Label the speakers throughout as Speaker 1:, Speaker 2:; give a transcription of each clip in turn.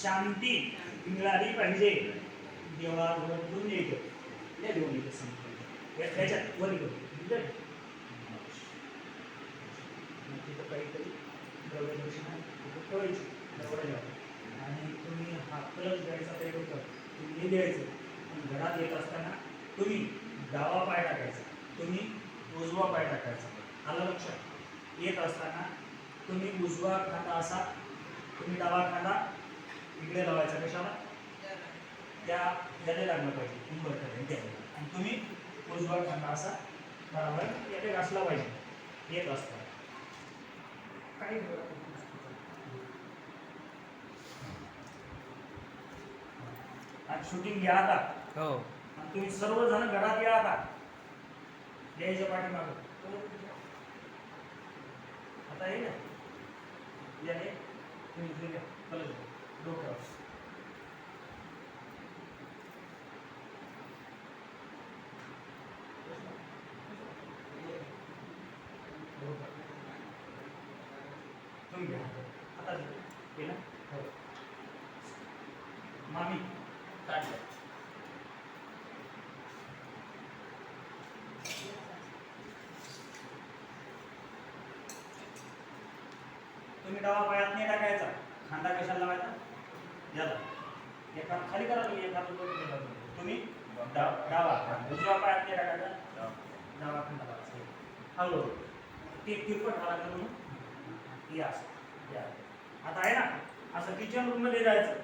Speaker 1: शांती मिळाली पाहिजे. देवळाजवळ घेऊन यायचं, त्या देऊन यायचं संपूर्ण याच्यात वर घेऊन तिथं काहीतरी द्रव्यदक्षिणा तिथं ठेवायची दरवाजावर. आणि तुम्ही हा कलश द्यायचा ते होतं तुम्ही द्यायचं. घरात येत असताना तुम्ही डावा पाय टाकायचा, तुम्ही उजवा पाय टाकायचा. आलं लक्षात? येत असताना तुम्ही उजवा खांदा असा, तुम्ही डावा खांदा इकडे लावायचा. कशाला? त्या याला लागलं पाहिजे कुंभरकडे द्यायला. आणि तुम्ही उजवा खांदा असा बरोबर याकडे घासला पाहिजे येत असताना. काही शूटिंग घ्या आता.
Speaker 2: हो.
Speaker 1: आणि तुम्ही सर्वजण घरात या आता. यायच्या पाठीमागं आता ये ना याने तुम्ही इथे घ्या कलश डोक्यावर. तुम्ही घ्या आता हे ना. हो मामी काढलं. तुम्ही डावा पायात नाही टाकायचा. खांदा कशाला लावायचा? याला एक हात खाली करा तुम्ही, एक हात वर तुम्ही डावा उजव्या पायात नाही टाकायचा. डावा खांदा लावायचा. हळू ते तिरपट हाला करून या या. आता आहे ना असं किचन रूम मध्ये जायचं.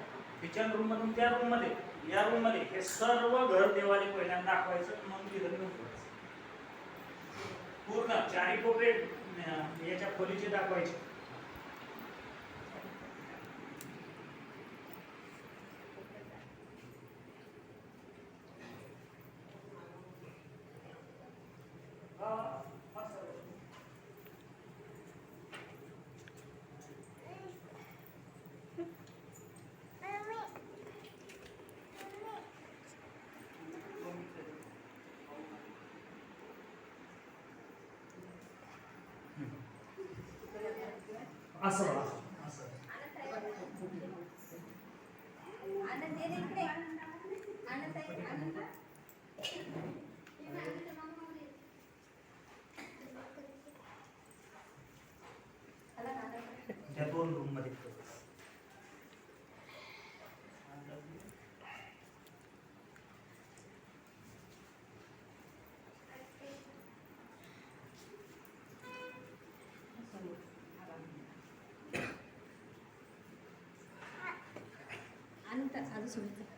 Speaker 1: किचन रूम मधून त्या रूम मध्ये या रूम मध्ये हे सर्व घर देवाले पहिल्यांदा दाखवायचं. मग तिथं घेऊन ठेवायचं. पूर्ण चारी कोपरे याच्या खोलीचे दाखवायचे. असं असं त्या दोन रूम मध्ये
Speaker 3: साधं सोडायचं.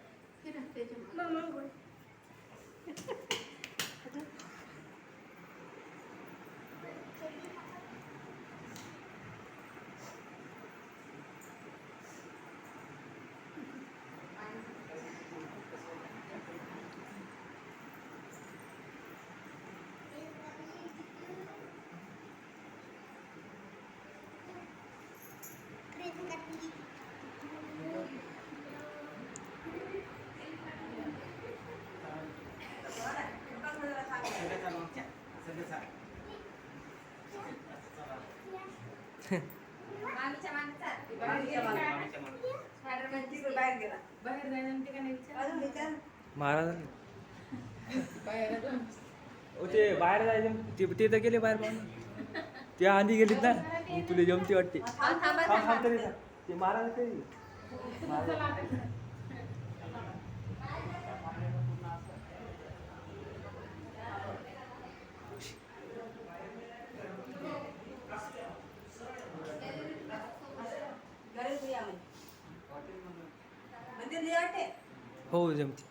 Speaker 2: महाराज ते बाहेर जायचं ते तर गेले बाहेर पाहून. ते आधी गेलीत ना तुला जमती वाटते. ते महाराज काही हो जमते.